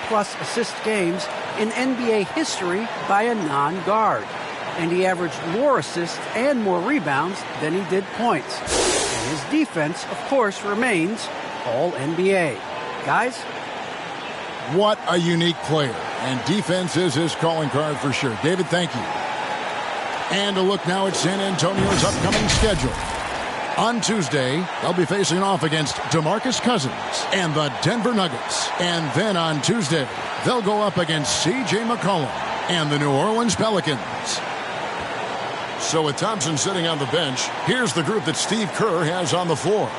20-plus assist games in NBA history by a non-guard. And he averaged more assists and more rebounds than he did points. And his defense, of course, remains All-NBA. Guys? What a unique player. And defense is his calling card for sure. David, thank you. And a look now at San Antonio's upcoming schedule. On Tuesday, they'll be facing off against DeMarcus Cousins and the Denver Nuggets. And then on Tuesday, they'll go up against C.J. McCollum and the New Orleans Pelicans. So with Thompson sitting on the bench, here's the group that Steve Kerr has on the floor.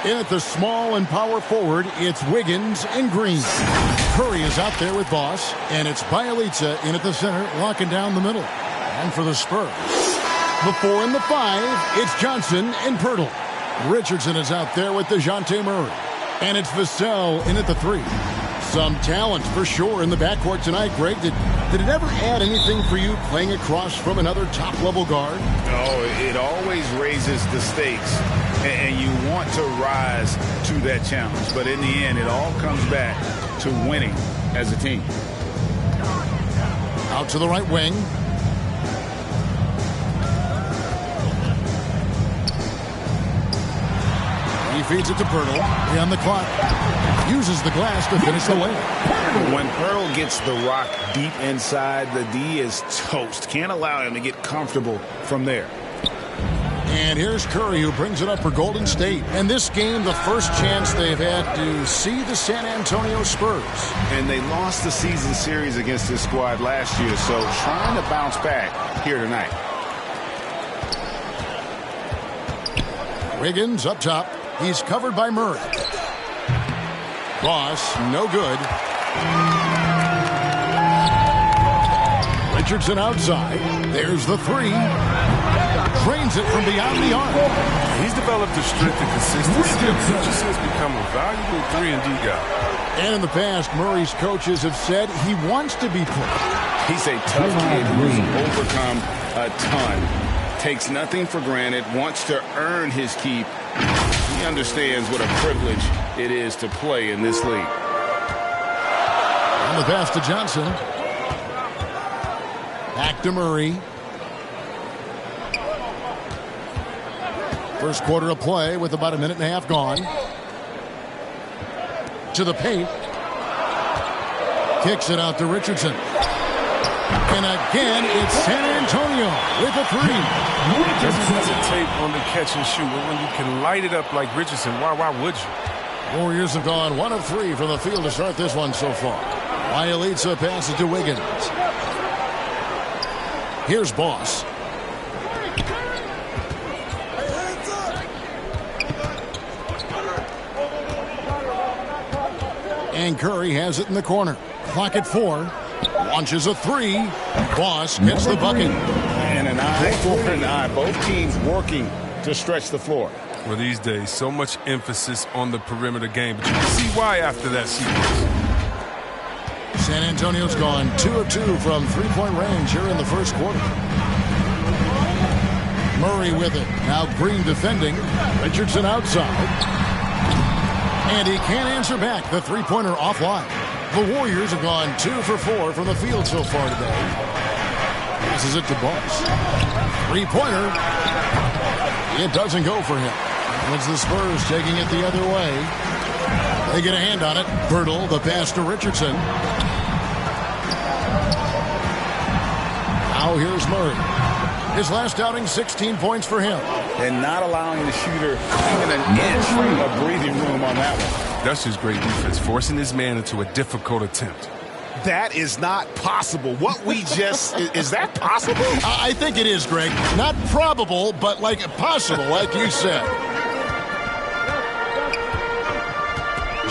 In at the small and power forward, it's Wiggins and Green. Curry is out there with Boss, and it's Bielitsa in at the center, locking down the middle. And for the Spurs, the 4 and the 5, it's Johnson and Pirtle. Richardson is out there with DeJounte Murray. And it's Vassell in at the 3. Some talent for sure in the backcourt tonight, Greg. Did it ever add anything for you playing across from another top-level guard? No, it always raises the stakes, and you want to rise to that challenge. But in the end, it all comes back to winning as a team. Out to the right wing. He feeds it to Pirtle. On the clock. Uses the glass to finish the layup. When Pirtle gets the rock deep inside, the D is toast. Can't allow him to get comfortable from there. And here's Curry, who brings it up for Golden State. And this game, the first chance they've had to see the San Antonio Spurs. And they lost the season series against this squad last year, so trying to bounce back here tonight. Wiggins up top. He's covered by Murray. Boss, no good. Richardson outside. There's the 3. Trains it from beyond the arc. He's developed a strength and consistency. Richardson has become a valuable 3-and-D guy. And in the past, Murray's coaches have said he wants to be pushed. He's a tough kid who's overcome a ton. Takes nothing for granted, wants to earn his keep. He understands what a privilege it is to play in this league. On the pass to Johnson. Back to Murray. First quarter of play with about a minute and a half gone. To the paint. Kicks it out to Richardson. And again, it's San Antonio with a 3. Doesn't hesitate on the catch and shoot. But when you can light it up like Richardson, why would you? Warriors have gone 1 of 3 from the field to start this one so far. Bielitsa passes to Wiggins. Here's Boss. And Curry has it in the corner. Clock at 4. Launches a 3. Boss gets the bucket. And an eye for an eye. Both teams working to stretch the floor. Well, these days, so much emphasis on the perimeter game. But you can see why after that sequence. San Antonio's gone 2 of 2 from three-point range here in the first quarter. Murray with it. Now Green defending. Richardson outside. And he can't answer back. The three-pointer offline. The Warriors have gone 2 for 4 from the field so far today. Passes it to Boss. Three-pointer. It doesn't go for him. It's the Spurs taking it the other way. They get a hand on it. Pirtle, the pass to Richardson. Now here's Murray. His last outing, 16 points for him. And not allowing the shooter even an inch of breathing room on that one. That's just great defense, forcing his man into a difficult attempt. That is not possible. What we just... is that possible? I think it is, Greg. Not probable, but like possible, like you said.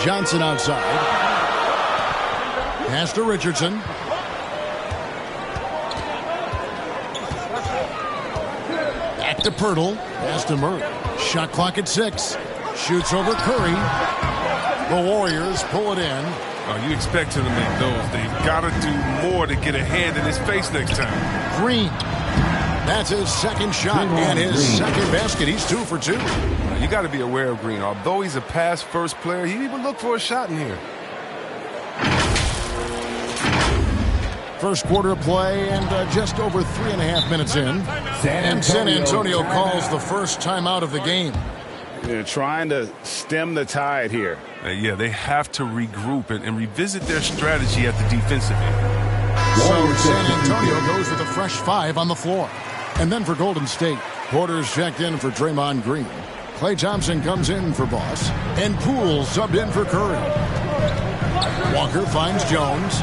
Johnson outside. Pass to Richardson. Back to Pirtle. Pass to Murray. Shot clock at 6. Shoots over Curry. The Warriors pull it in. Oh, you expect him to make those. They've got to do more to get a hand in his face next time. Green. That's his second shot and his second basket. He's 2 for 2. You got to be aware of Green. Although he's a pass-first player, he even look for a shot in here. First quarter of play and just over 3.5 minutes in. And San Antonio calls the first timeout of the game. They're trying to stem the tide here. Yeah, they have to regroup and revisit their strategy at the defensive end. So San Antonio goes with a fresh 5 on the floor. And then for Golden State, Porter's checked in for Draymond Green. Klay Thompson comes in for Boss. And Poole subbed in for Curry. Walker finds Jones.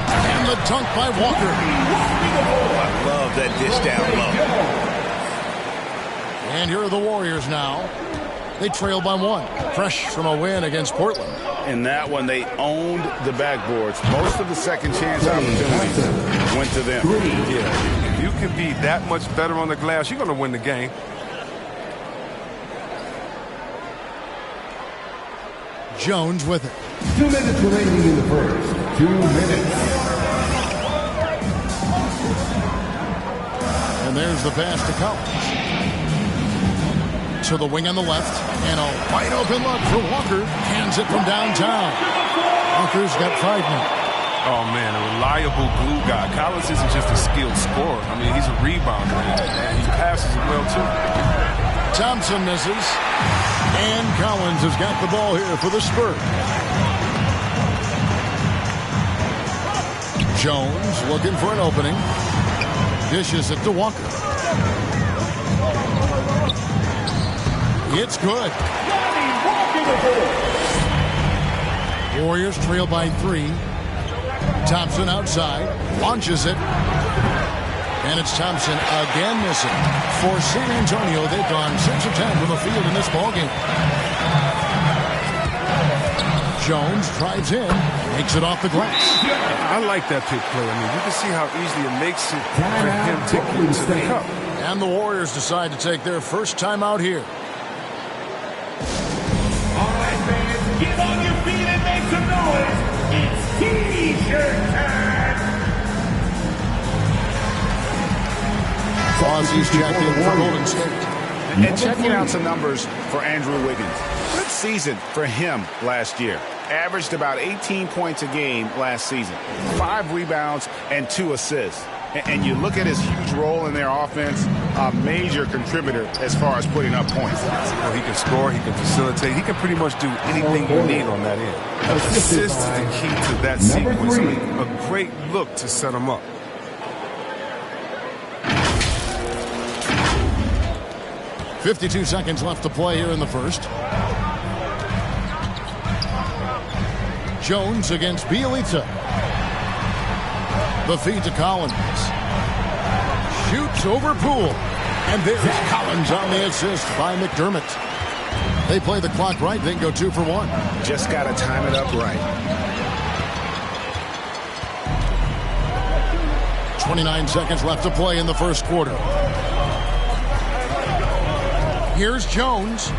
And the dunk by Walker. I love that dish down low. And here are the Warriors now. They trail by 1. Fresh from a win against Portland. In that one, they owned the backboards. Most of the second chance opportunities went to them. Yeah, if you can be that much better on the glass, you're going to win the game. Jones with it. 2 minutes remaining in the first. 2 minutes. And there's the pass to Collins. To the wing on the left. And a wide open look for Walker. Hands it from downtown. Walker's got 5 now. Oh, man, a reliable glue guy. Collins isn't just a skilled scorer. I mean, he's a rebounder. And he passes it well, too. Thompson misses. And Collins has got the ball here for the Spurs. Jones looking for an opening. Dishes it to Walker. It's good. Warriors trail by 3. Thompson outside. Launches it. And it's Thompson again missing. For San Antonio, they've gone 6 of 10 from the field in this ballgame. Jones drives in, makes it off the glass. I like that pick play. I mean, you can see how easily it makes it for him to get to the cup. And the Warriors decide to take their first time out here. All right, fans, get on your feet and make some noise. It's T-shirt time. Fozzie's checked in for Golden State. And checking out some numbers for Andrew Wiggins. Good season for him last year. Averaged about 18 points a game last season. 5 rebounds and 2 assists. And you look at his huge role in their offense, a major contributor as far as putting up points. Well, he can score, he can facilitate, he can pretty much do anything you need on that end. Assist is the key to that sequence. I mean, a great look to set him up. .52 seconds left to play here in the first. Jones against Bielitsa. The feed to Collins. Shoots over Poole. And there's Collins on the assist by McDermott. They play the clock right, then go 2 for 1. Just got to time it up right. 29 seconds left to play in the first quarter. Here's Jones.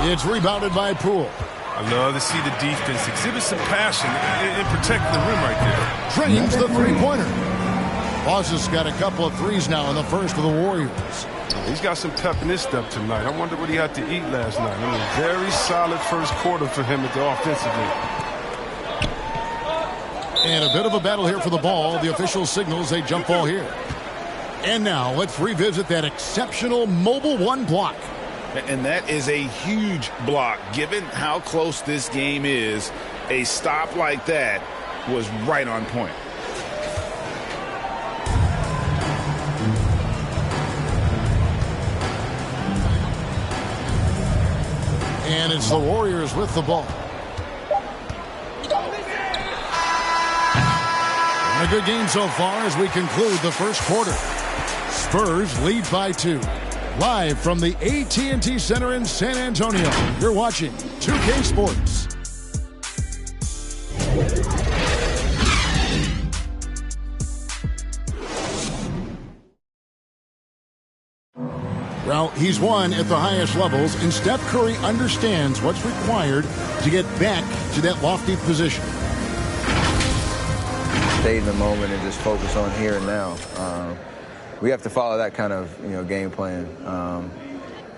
It's rebounded by Poole. I love to see the defense exhibit some passion in protecting the rim right there. Drains the three-pointer. Boss has got a couple of threes now in the first for the Warriors. He's got some pep in his step tonight. I wonder what he had to eat last night. I mean, very solid first quarter for him at the offensive end. And a bit of a battle here for the ball. The official signals a jump ball here. And now let's revisit that exceptional mobile 1 block. And that is a huge block. Given how close this game is, a stop like that was right on point. And it's the Warriors with the ball. And a good game so far as we conclude the first quarter. Spurs lead by 2. Live from the AT&T Center in San Antonio, you're watching 2K Sports. Well, he's won at the highest levels, and Steph Curry understands what's required to get back to that lofty position. Stay in the moment and just focus on here and now. We have to follow that kind of game plan.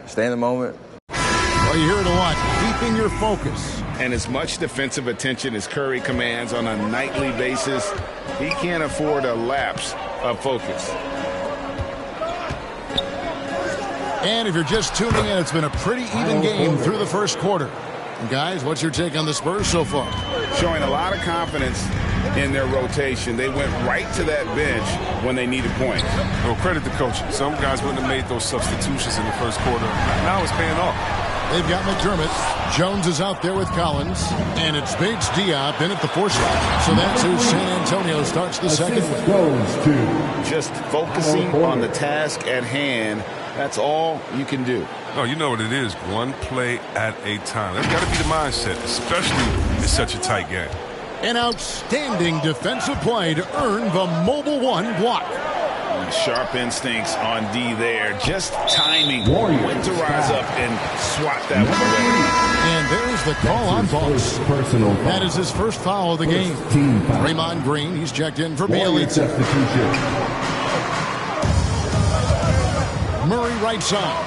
Stay in the moment. Well, Well, you hear it a lot. Keeping your focus. And as much defensive attention as Curry commands on a nightly basis, he can't afford a lapse of focus. And if you're just tuning in, it's been a pretty even game through the first quarter. And guys, what's your take on the Spurs so far? Showing a lot of confidence in their rotation. They went right to that bench when they needed points. Well, credit the coaching. Some guys wouldn't have made those substitutions in the first quarter. Now it's paying off. They've got McDermott. Jones is out there with Collins. And it's Bates Diop in at the 4 slot. So that's who San Antonio starts the second with. Just focusing on the task at hand. That's all you can do. Oh, you know what it is. One play at a time. That's got to be the mindset, especially in such a tight game. An outstanding defensive play to earn the Mobile One block. Sharp instincts on D there. Just timing when to rise up and swat that one away. And there's the call on Boss. That is his first foul of the game. Draymond Green, he's checked in for Bielitsa. Murray right side.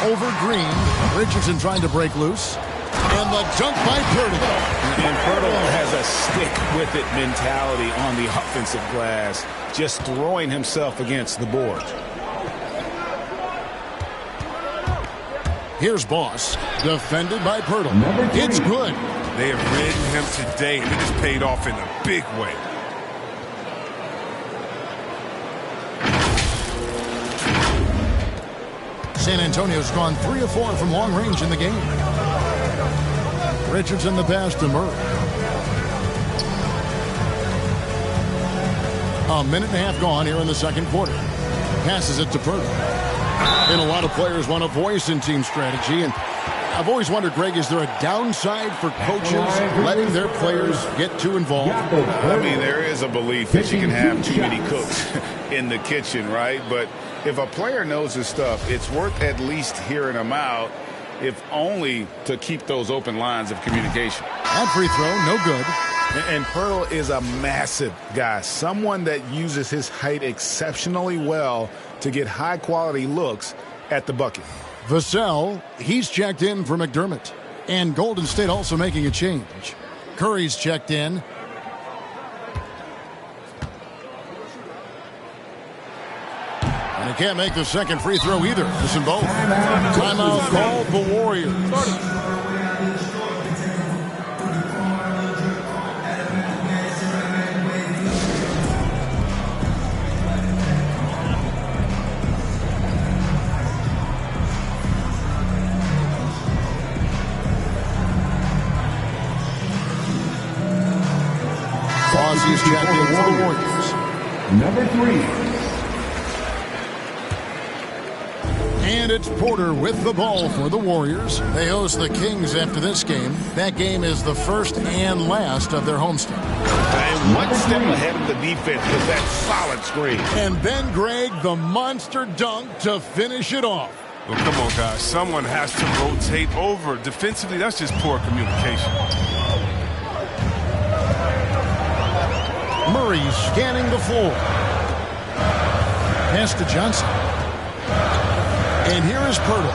Over Green. Richardson trying to break loose. And the dunk by Purtle. And Purtle has a stick-with-it mentality on the offensive glass, just throwing himself against the boards. Here's Boss, defended by Purtle. It's good. They have ridden him today, and it has paid off in a big way. San Antonio's gone 3 of 4 from long range in the game. Richardson the pass to Murray. A minute and a half gone here in the second quarter. Passes it to Purtle. And a lot of players want a voice in team strategy. And I've always wondered, Greg, is there a downside for coaches letting their players get too involved? I mean, there is a belief that you can have too many cooks in the kitchen, right? But if a player knows his stuff, it's worth at least hearing him out, if only to keep those open lines of communication. That free throw, no good. And Purtle is a massive guy, someone that uses his height exceptionally well to get high-quality looks at the bucket. Vassell, he's checked in for McDermott. And Golden State also making a change. Curry's checked in. And he can't make the second free throw either. Listen both. Timeout called the Warriors. He's checked in for the Warriors. Number 3. And it's Porter with the ball for the Warriors. They host the Kings after this game. That game is the first and last of their homestand. And one step ahead of the defense with that solid screen. And then, Greg, the monster dunk to finish it off. Well, come on, guys. Someone has to rotate over. Defensively, that's just poor communication. Murray scanning the floor. Pass to Johnson. And here is Purtle.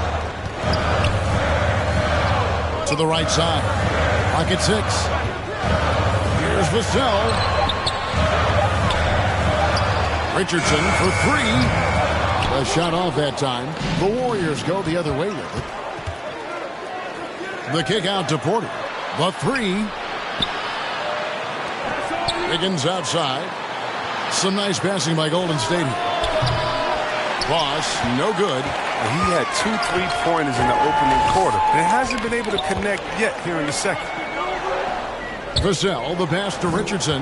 To the right side. Pocket 6. Here's Vassell. Richardson for 3. A shot off that time. The Warriors go the other way with it. The kick out to Porter. The 3. Higgins outside. Some nice passing by Golden State. Ross, no good. He had 2 3-pointers in the opening quarter, and hasn't been able to connect yet here in the second. Vassell, the pass to Richardson.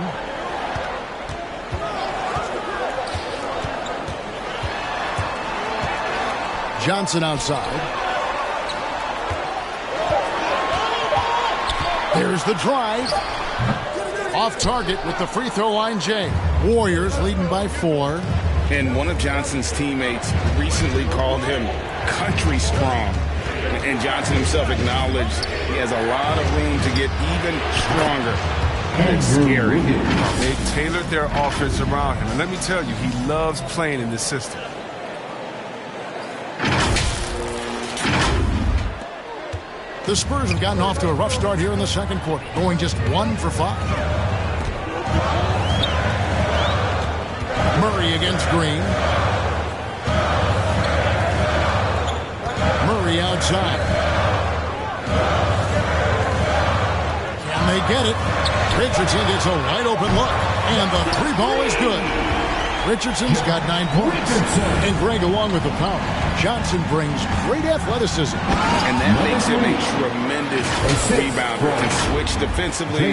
Johnson outside. There's the drive. Off target with the free throw line, Jay. Warriors leading by 4. And one of Johnson's teammates recently called him country strong. And Johnson himself acknowledged he has a lot of room to get even stronger. It's scary. They tailored their offense around him. And let me tell you, he loves playing in this system. The Spurs have gotten off to a rough start here in the second quarter, going just 1 for 5. Murray against Green. Murray outside. Can they get it? Richardson gets a wide open look, and the three ball is good. Richardson's got 9 points. And Greg along with the power. Johnson brings great athleticism. And that makes him a tremendous rebounder. Can switch defensively.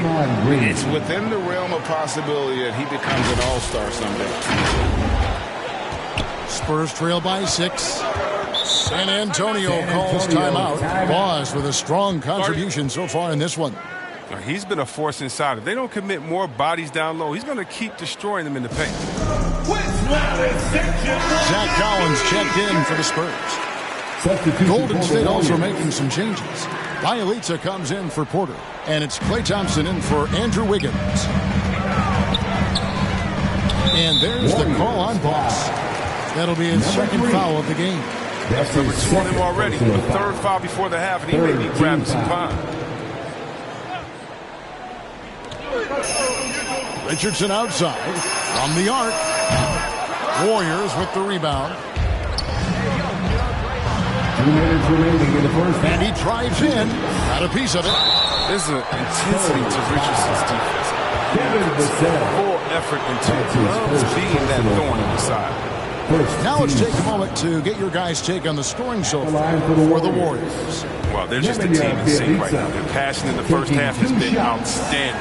It's within the realm of possibility that he becomes an all-star someday. Spurs trail by 6. San Antonio calls timeout. Boss with a strong contribution so far in this one. He's been a force inside. If they don't commit more bodies down low, he's going to keep destroying them in the paint. Zach Collins checked in for the Spurs. Golden State also making some changes. Bielitsa comes in for Porter, and it's Klay Thompson in for Andrew Wiggins. And there's the call on Boss. That'll be his second foul of the game. That's number 2 on him already. The third foul before the half, and he may be grabbing some time. Richardson outside from the arc. Warriors with the rebound. 2 minutes remaining in the first half. And he drives in. Got a piece of it. There's an intensity to Richardson's defense. Full effort into it. Loves being that thorn in the side. Now let's take a moment to get your guys' take on the scoring so far for the Warriors. Well, they're just a team in sync right now. Their passion in the first half has been outstanding.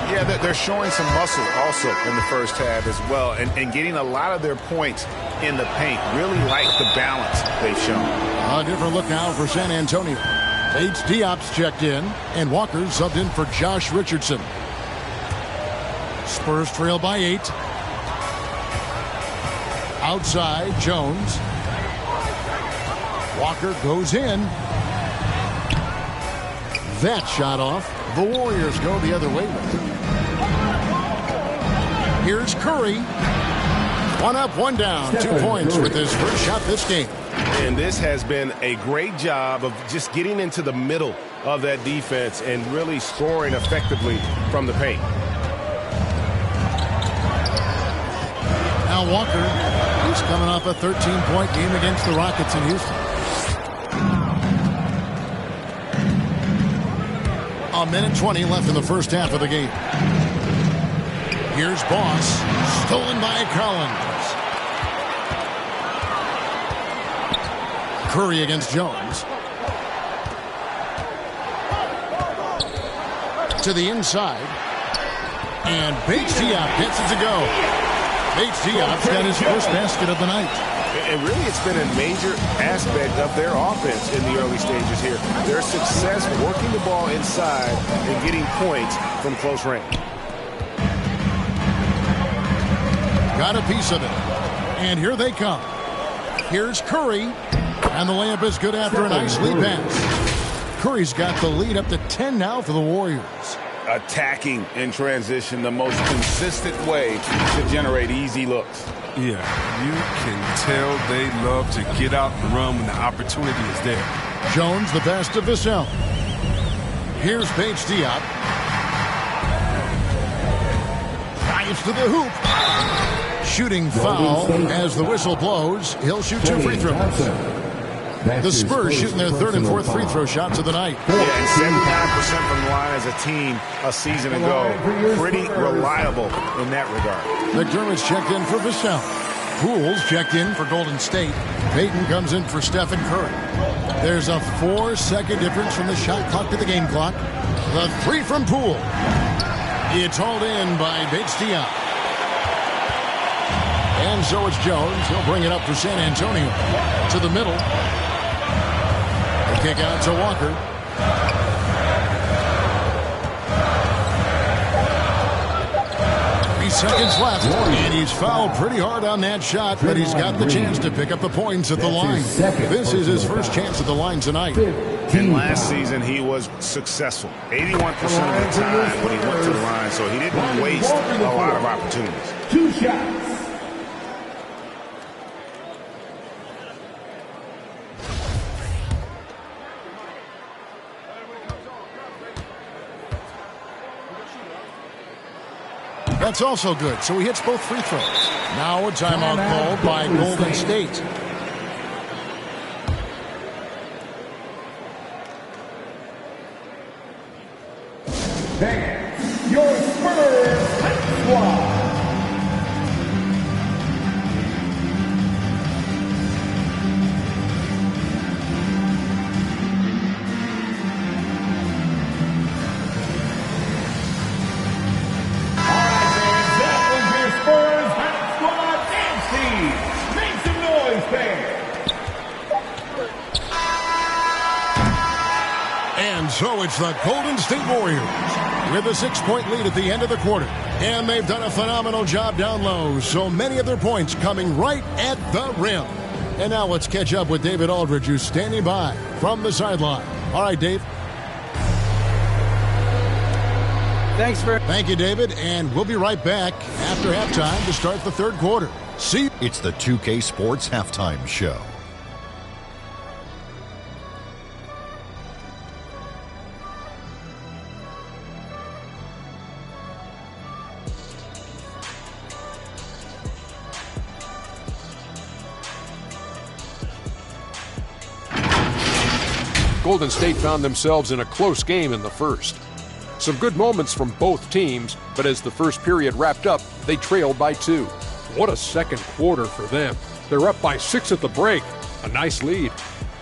Yeah, they're showing some muscle also in the first half as well, and getting a lot of their points in the paint. Really like the balance they've shown. A different look now for San Antonio. Diop's checked in, and Walker subbed in for Josh Richardson. Spurs trail by 8. Outside, Jones. Walker goes in. That shot off. The Warriors go the other way with it. Here's Curry. 1 up, 1 down. 2 points with his first shot this game. And this has been a great job of just getting into the middle of that defense and really scoring effectively from the paint. Now Walker, he's coming off a 13-point game against the Rockets in Houston. A minute 20 left in the first half of the game. Here's Boss, stolen by Collins. Curry against Jones. To the inside. And Bates-Diop gets it to go. Bates-Diop's got his first basket of the night. And really, it's been a major aspect of their offense in the early stages here. Their success working the ball inside and getting points from close range. Got a piece of it. And here they come. Here's Curry. And the layup is good after a nice lead pass. Curry's got the lead up to 10 now for the Warriors. Attacking in transition, the most consistent way to generate easy looks. Yeah, you can tell they love to get out and run when the opportunity is there. Jones, the best of Vassell. Here's Bates-Diop. Drives to the hoop. Shooting foul as the whistle blows. He'll shoot 2 free throws. The Spurs shooting their 3rd and 4th free throw shots of the night. Yeah, and 79% from the line as a team a season ago. Pretty reliable in that regard. McDermott's checked in for Vassell. Poole's checked in for Golden State. Payton comes in for Stephen Curry. There's a 4-second difference from the shot clock to the game clock. The 3 from Poole. It's hauled in by Bates-Diop. And so it's Jones. He'll bring it up for San Antonio. To the middle. The kick out to Walker. Seconds left, and he's fouled pretty hard on that shot, but he's got the chance to pick up the points at the line. This is his first chance at the line tonight. And last season, he was successful. 81% of the time when he went to the line, so he didn't waste a lot of opportunities. 2 shots. That's also good, so he hits both free throws. Now a timeout called by Golden State. Dance your Spurs Hype Squad. So it's the Golden State Warriors with a 6-point lead at the end of the quarter. And they've done a phenomenal job down low. So many of their points coming right at the rim. And now let's catch up with David Aldridge, who's standing by from the sideline. All right, Dave. Thank you, David. And we'll be right back after halftime to start the third quarter. See. It's the 2K Sports Halftime Show. Golden State found themselves in a close game in the first. Some good moments from both teams, but as the first period wrapped up, they trailed by 2. What a second quarter for them. They're up by 6 at the break. A nice lead.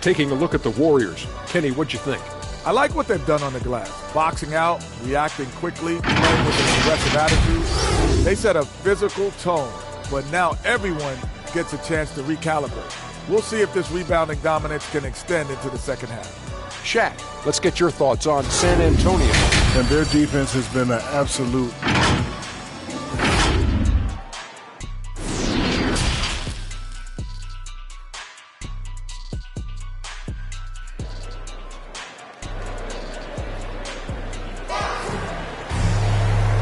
Taking a look at the Warriors. Kenny, what'd you think? I like what they've done on the glass. Boxing out, reacting quickly, playing with an aggressive attitude. They set a physical tone, but now everyone gets a chance to recalibrate. We'll see if this rebounding dominance can extend into the second half. Shaq, let's get your thoughts on San Antonio. And their defense has been an absolute...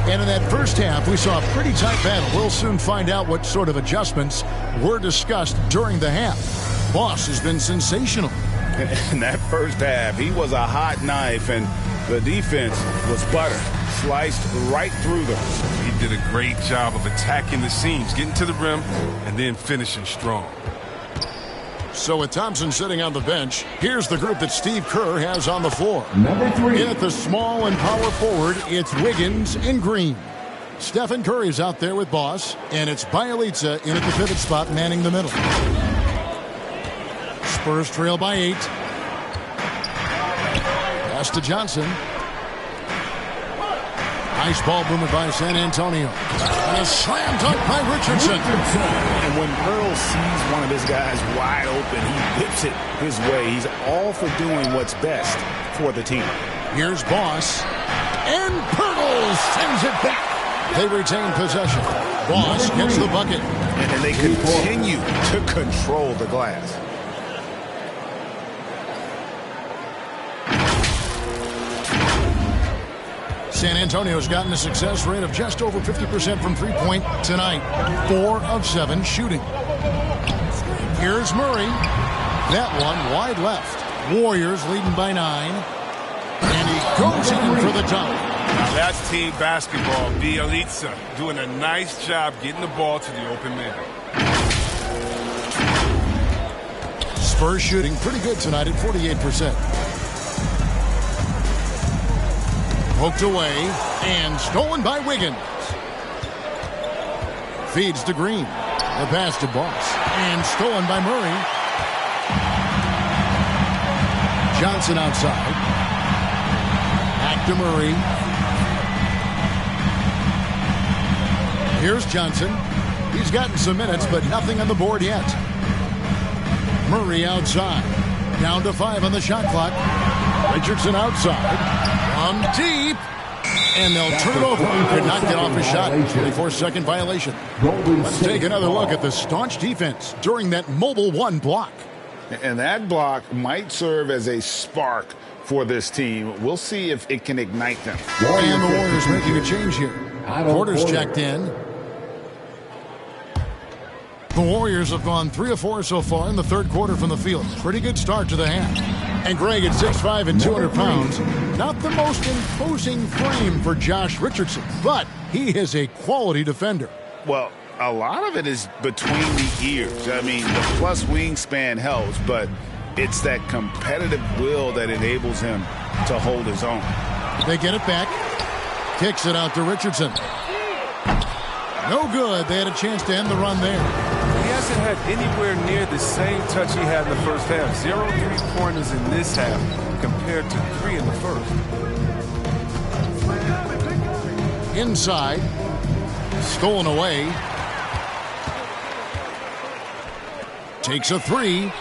And in that first half, we saw a pretty tight battle. We'll soon find out what sort of adjustments were discussed during the half. Boss has been sensational. In that first half, he was a hot knife, and the defense was butter. Sliced right through them. He did a great job of attacking the seams, getting to the rim, and then finishing strong. So with Thompson sitting on the bench, here's the group that Steve Kerr has on the floor. Number 3. In at the small and power forward, it's Wiggins in green. Stephen Curry's out there with Boss, and it's Bielitsa in at the pivot spot manning the middle. Spurs trail by 8. Pass to Johnson. Nice ball movement by San Antonio. And a slam dunk by Richardson. And when Earl sees one of his guys wide open, he whips it his way. He's all for doing what's best for the team. Here's Boss. And Pirtle sends it back. They retain possession. Boss gets the bucket. And they continue to control the glass. San Antonio's gotten a success rate of just over 50% from three-point tonight. 4 of 7 shooting. Here's Murray. That one wide left. Warriors leading by 9. And he goes in for the dunk. Now that's team basketball. Bielitsa doing a nice job getting the ball to the open man. Spurs shooting pretty good tonight at 48%. Poked away and stolen by Wiggins. Feeds to Green. The pass to Boss. And stolen by Murray. Johnson outside. Back to Murray. Here's Johnson. He's gotten some minutes, but nothing on the board yet. Murray outside. Down to 5 on the shot clock. Richardson outside. On deep. And they'll turn it over. Could not get off his shot. 24-second violation. Let's take another look at the staunch defense during that mobile 1 block. And that block might serve as a spark for this team. We'll see if it can ignite them. And the Warriors making a change here. Porter's checked in. The Warriors have gone 3 of 4 so far in the third quarter from the field. Pretty good start to the half. And Greg at 6'5" and 200 pounds. Not the most imposing frame for Josh Richardson, but he is a quality defender. Well, a lot of it is between the ears. I mean, the plus wingspan helps, but it's that competitive will that enables him to hold his own. They get it back. Kicks it out to Richardson. No good. They had a chance to end the run there. He hasn't had anywhere near the same touch he had in the first half. 0 3-pointers in this half compared to 3 in the first. Inside. Stolen away. Takes a 3.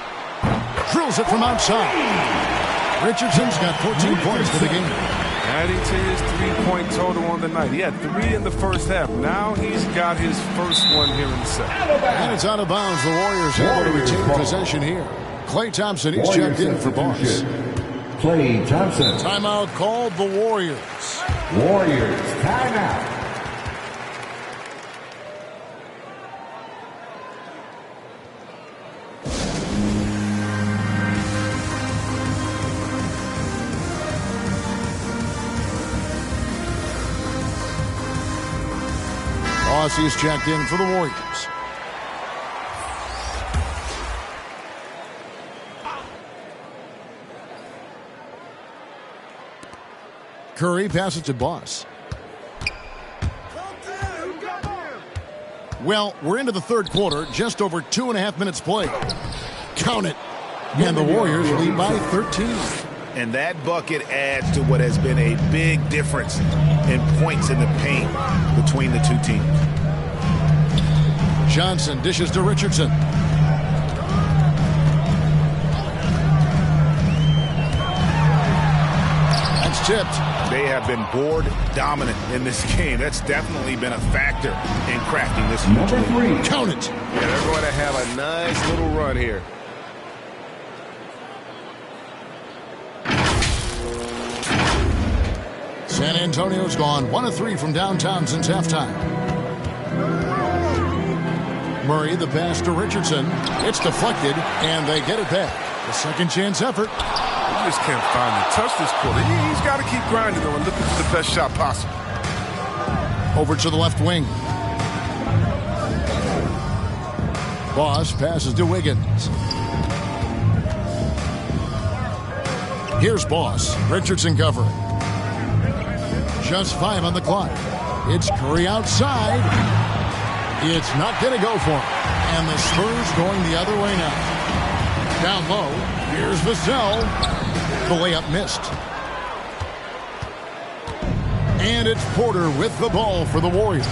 Drills it from outside. Richardson's got 14 points for the game. Adding to his 3-point total on the night. He had 3 in the first half. Now he's got his first one here in the second. And it's out of bounds. The Warriors able to retain possession here. Klay Thompson, he's checked in for Boss. Klay Thompson. Timeout called the Warriors. Warriors, timeout. He's checked in for the Warriors. Curry passes to Boss. Well, we're into the third quarter, just over 2.5 minutes played. Count it. And the Warriors lead by 13. And that bucket adds to what has been a big difference in points in the paint between the two teams. Johnson dishes to Richardson. That's tipped. They have been board dominant in this game. That's definitely been a factor in crafting this huge lead. Count it. Yeah, they're going to have a nice little run here. San Antonio's gone 1 of 3 from downtown since halftime. Murray, the pass to Richardson. It's deflected, and they get it back. A second chance effort. He just can't find the touch this quarter. He's got to keep grinding, though, and looking for the best shot possible. Over to the left wing. Boss passes to Wiggins. Here's Boss. Richardson covering. Just 5 on the clock. It's Curry outside. It's not going to go for him. And the Spurs going the other way now. Down low. Here's Vassell. The layup missed. And it's Porter with the ball for the Warriors.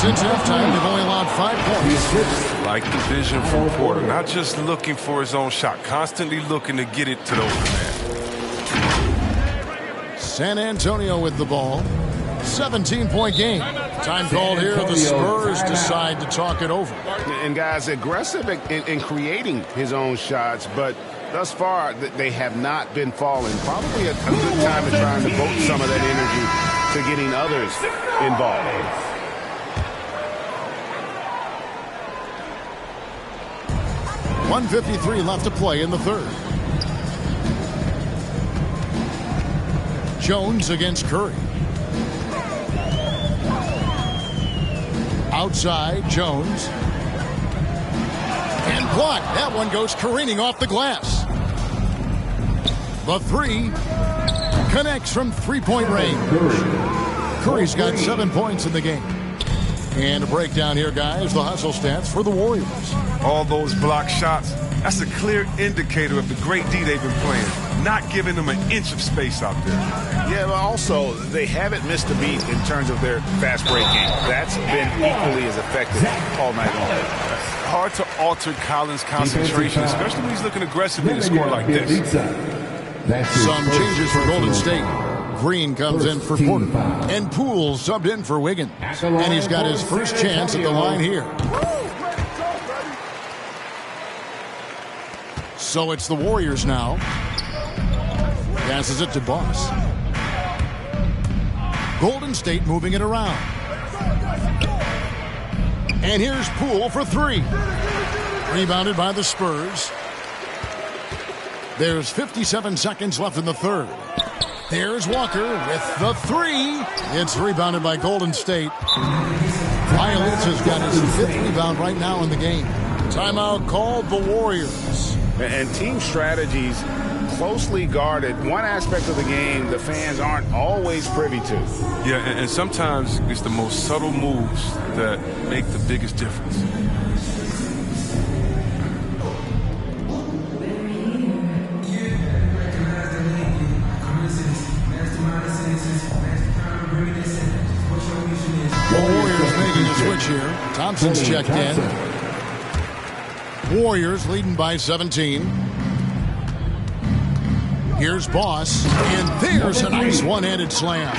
Since halftime, they've only allowed 5 points. Like the vision from Porter. Not just looking for his own shot. Constantly looking to get it to the open man. San Antonio with the ball. 17-point game. Time called here. The Spurs decide to talk it over. And guys, aggressive in creating his own shots, but thus far they have not been falling. Probably a good time to try and devote some of that energy to getting others involved. .153 left to play in the third. Jones against Curry. Outside, Jones. And blocked. That one goes careening off the glass. The 3 connects from 3-point range. Curry's got 7 points in the game. And a breakdown here, guys. The hustle stats for the Warriors. All those block shots, that's a clear indicator of the great D they've been playing. Not giving them an inch of space out there. Yeah, but also, they haven't missed a beat in terms of their fast break game. That's been equally as effective all night long. Hard to alter Collins' concentration, especially when he's looking aggressively to score like this. Some changes for Golden State. Green comes in for Porter. And Poole subbed in for Wiggins. And he's got his first chance at the line here. So it's the Warriors now. Passes it to Boss. Golden State moving it around. And here's Poole for three. Rebounded by the Spurs. There's 57 seconds left in the third. There's Walker with the three. It's rebounded by Golden State. Violence has got his fifth rebound right now in the game. Timeout called the Warriors. And team strategies closely guarded. One aspect of the game the fans aren't always privy to. Yeah, and sometimes it's the most subtle moves that make the biggest difference. The Warriors making a switch here. Thompson's checked in. Warriors leading by 17. Here's Boss, and there's a nice one-handed slam.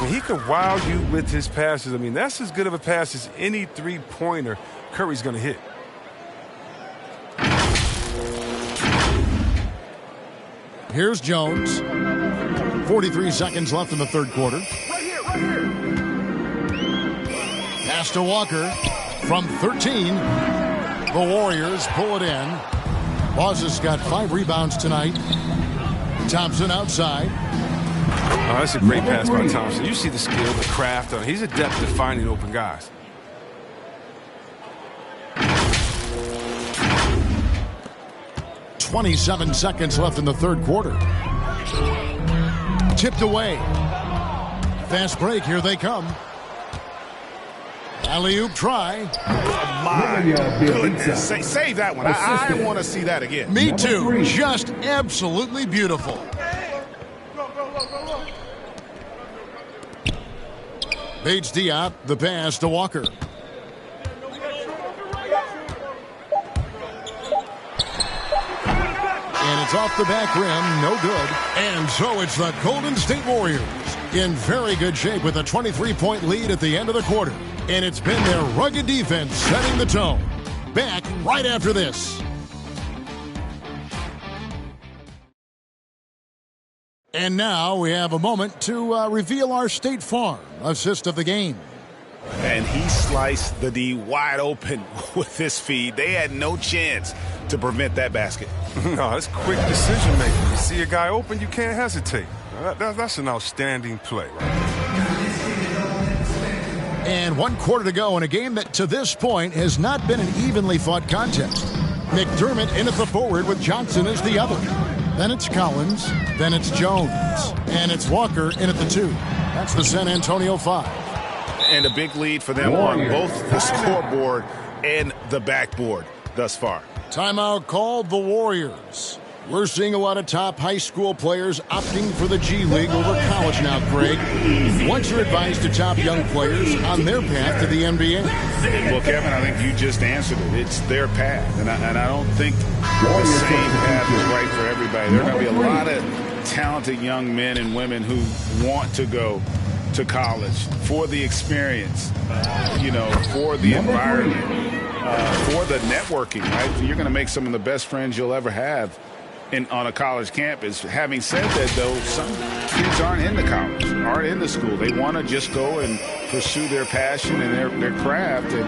He could wow you with his passes. I mean, that's as good of a pass as any three-pointer Curry's going to hit. Here's Jones. 43 seconds left in the third quarter. Pass to Walker from 13. The Warriors pull it in. Boss has got 5 rebounds tonight. Thompson outside. Oh, that's a great pass by Thompson. You see the skill, the craft. He's adept at finding open guys. .27 seconds left in the third quarter. Tipped away. Fast break. Here they come. Alley-oop try. My goodness. Save that one. I want to see that again. Me too. Just absolutely beautiful. Bates Diop, the pass to Walker. And it's off the back rim, no good. And so it's the Golden State Warriors in very good shape with a 23-point lead at the end of the quarter. And it's been their rugged defense setting the tone. Back right after this. And now we have a moment to reveal our State Farm assist of the game. And he sliced the D wide open with his feed. They had no chance to prevent that basket. No, that's quick decision making. You see a guy open, you can't hesitate. That's an outstanding play, right? And 1 quarter to go in a game that to this point has not been an evenly fought contest. McDermott in at the forward with Johnson as the other. Then it's Collins, then it's Jones, and it's Walker in at the 2. That's the San Antonio 5. And a big lead for them on both the scoreboard and the backboard thus far. Timeout called the Warriors. We're seeing a lot of top high school players opting for the G League over college now, Craig. What's your advice to top young players on their path to the NBA? Well, Kevin, I think you just answered it. It's their path, and I don't think the same path is right for everybody. There are going to be a lot of talented young men and women who want to go to college for the experience, for the environment, for the networking, right? You're going to make some of the best friends you'll ever have on a college campus. Having said that, though, some kids aren't into college, aren't into school. They want to just go and pursue their passion and their craft, and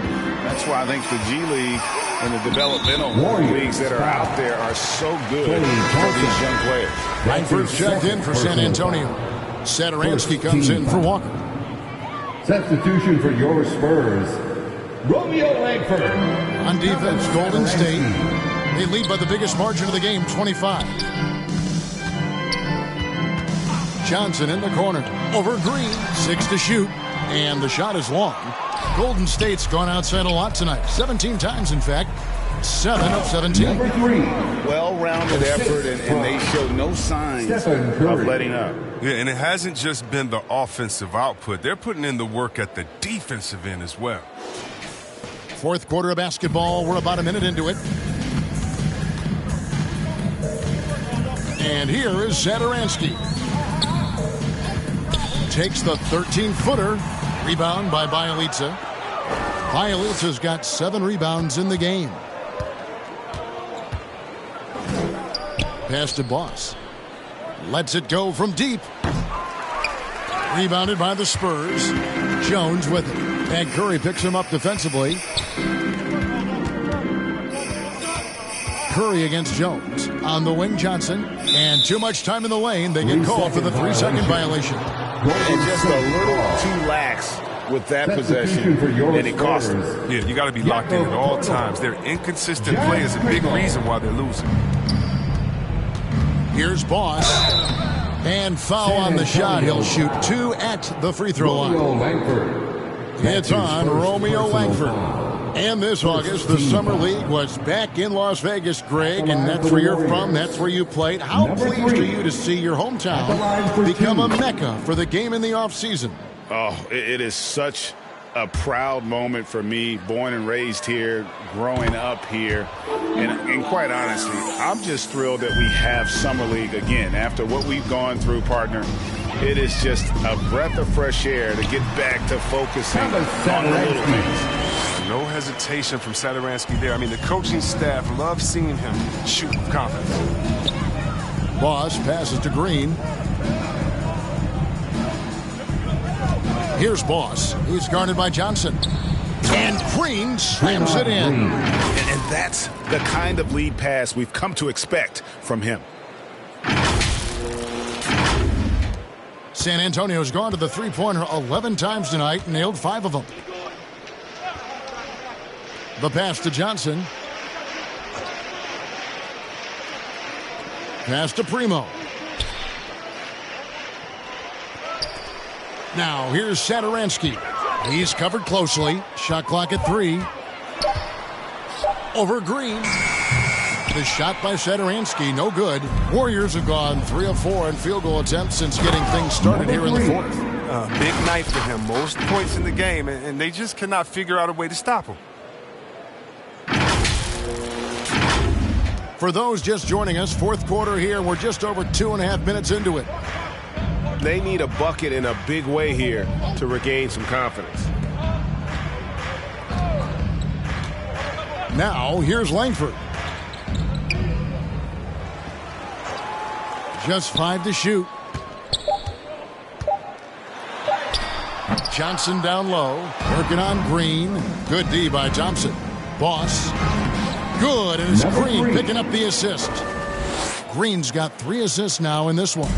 that's why I think the G League and the developmental leagues that are out there are so good for these young players. Langford's checked in for San Antonio. Sadaransky comes in for Walker. Substitution for your Spurs, Romeo Langford. On defense, Golden State. They lead by the biggest margin of the game, 25. Johnson in the corner. Over Green, 6 to shoot. And the shot is long. Golden State's gone outside a lot tonight. 17 times, in fact. 7 of 17. Well-rounded effort, and they show no signs of letting up. Yeah, and it hasn't just been the offensive output. They're putting in the work at the defensive end as well. Fourth quarter of basketball. We're about a minute into it. And here is Sadaransky. Takes the 13-footer. Rebound by Bielitsa. Bielitsa's got 7 rebounds in the game. Pass to Boss. Lets it go from deep. Rebounded by the Spurs. Jones with it. And Curry picks him up defensively. Curry against Jones. On the wing, Johnson. And too much time in the lane. They get called for the 3-second violation. And just a little too lax with that possession, and it cost them. Yeah, you got to be locked in at all times. Their inconsistent play is a big reason why they're losing. Here's Boss. And foul on the shot. He'll shoot 2 at the free throw line. It's on Romeo Langford. And this August, the Summer League was back in Las Vegas, Greg, and that's where you're from, that's where you played. How pleased are you to see your hometown become a mecca for the game in the offseason? Oh, it is such a proud moment for me, born and raised here, growing up here. And quite honestly, I'm just thrilled that we have Summer League again. After what we've gone through, partner, it is just a breath of fresh air to get back to focusing on the little things. No hesitation from Sadaransky there. I mean, the coaching staff loves seeing him shoot with confidence. Boss passes to Green. Here's Boss. He's guarded by Johnson. And Green slams it in. And that's the kind of lead pass we've come to expect from him. San Antonio's gone to the three-pointer 11 times tonight, nailed 5 of them. The pass to Johnson. Pass to Primo. Now here's Sadaransky. He's covered closely. Shot clock at 3. Over Green. The shot by Sadaransky, no good. Warriors have gone 3 of 4 in field goal attempts since getting things started here in the fourth. Big night for him. Most points in the game, and they just cannot figure out a way to stop him. For those just joining us, fourth quarter here. We're just over 2.5 minutes into it. They need a bucket in a big way here to regain some confidence. Now, here's Langford. Just 5 to shoot. Johnson down low. Working on Green. Good D by Thompson. Boss. Good, and it's Green picking up the assist. Green's got 3 assists now in this one.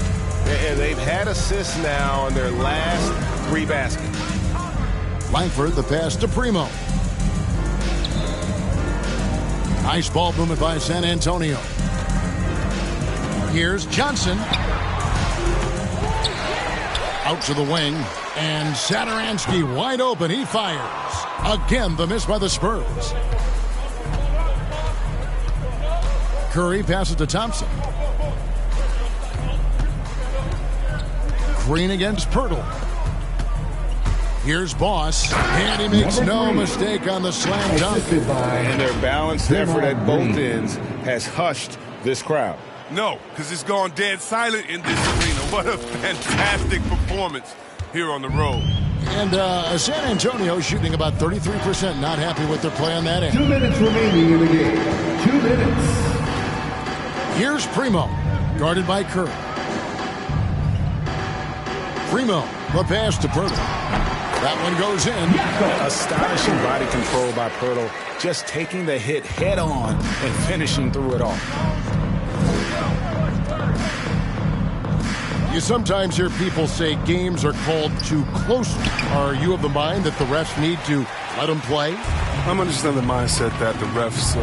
And they've had assists now in their last 3 baskets. Langford, the pass to Primo. Nice ball movement by San Antonio. Here's Johnson. Out to the wing. And Sadaransky wide open. He fires. Again, the miss by the Spurs. Curry passes to Thompson. Green against Pirtle. Here's Boss. And he makes no mistake on the slam dunk. And their balanced effort at both ends has hushed this crowd. No, because it's gone dead silent in this arena. What a fantastic performance here on the road. And San Antonio shooting about 33%. Not happy with their play on that end. 2 minutes remaining in the game. 2 minutes. Here's Primo, guarded by Curry. Primo, the pass to Pirtle. That one goes in. Astonishing body control by Pirtle, just taking the hit head on and finishing through it all. You sometimes hear people say games are called too close. Are you of the mind that the refs need to let them play? I'm understanding the mindset that the refs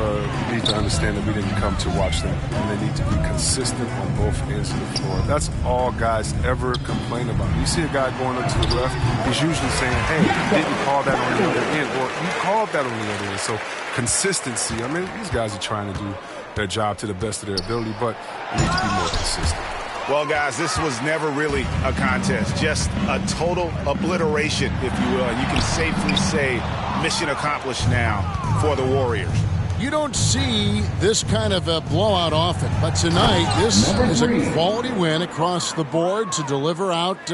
need to understand that we didn't come to watch them, and they need to be consistent on both ends of the floor. That's all guys ever complain about. You see a guy going up to the ref, he's usually saying, hey, you didn't call that on the other end, or you called that on the other end. So consistency, I mean, these guys are trying to do their job to the best of their ability, but they need to be more consistent. Well, guys, this was never really a contest, just a total obliteration, if you will. And you can safely say mission accomplished now for the Warriors. You don't see this kind of a blowout often, but tonight this is a quality win across the board to deliver out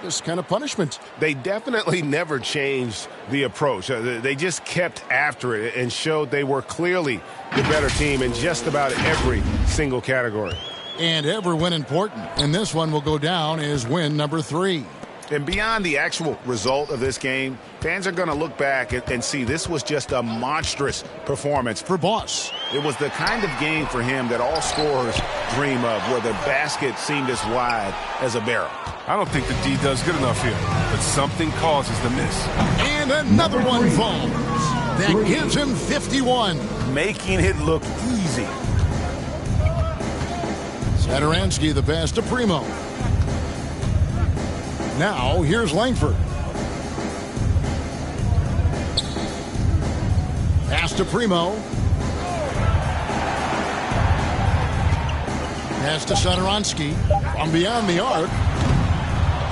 this kind of punishment. They definitely never changed the approach. They just kept after it and showed they were clearly the better team in just about every single category. And every win important. And this one will go down as win number 3. And beyond the actual result of this game, fans are going to look back and see this was just a monstrous performance for Boss. It was the kind of game for him that all scorers dream of, where the basket seemed as wide as a barrel. I don't think the D does good enough here, but something causes the miss. And another one falls. That gives him 51. Making it look easy. Satoransky the pass to Primo. Now here's Langford. Pass to Primo. Pass to Satoransky. From beyond the arc.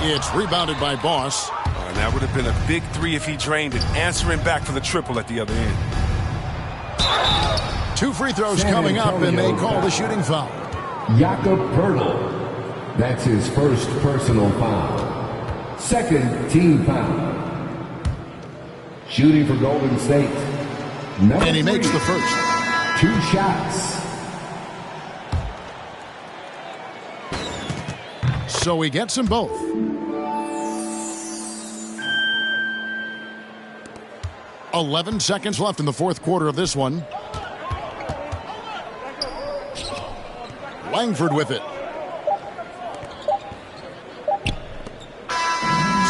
It's rebounded by Boss. And that would have been a big three if he drained it, answering back for the triple at the other end. 2 free throws coming up, and they call the shooting foul. Jakob Poeltl. That's his first personal foul. Second team foul. Shooting for Golden State. And he makes the first. 2 shots. So he gets them both. "11 seconds left in the fourth quarter of this one. Langford with it.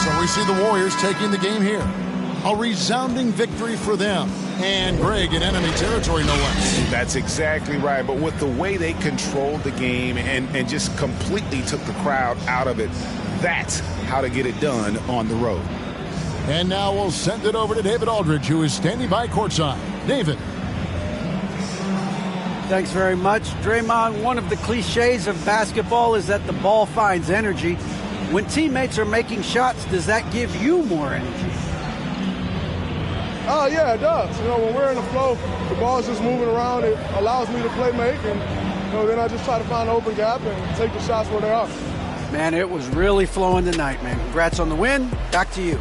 So we see the Warriors taking the game here. A resounding victory for them. And Greg in enemy territory, no less. That's exactly right. But with the way they controlled the game and just completely took the crowd out of it, that's how to get it done on the road. And now we'll send it over to David Aldridge, who is standing by courtside. David. Thanks very much. Draymond, one of the cliches of basketball is that the ball finds energy. When teammates are making shots, does that give you more energy? Oh, yeah, it does. You know, when we're in the flow, the ball's just moving around. It allows me to play make, and then I just try to find an open gap and take the shots where they are. Man, it was really flowing tonight, man. Congrats on the win. Back to you.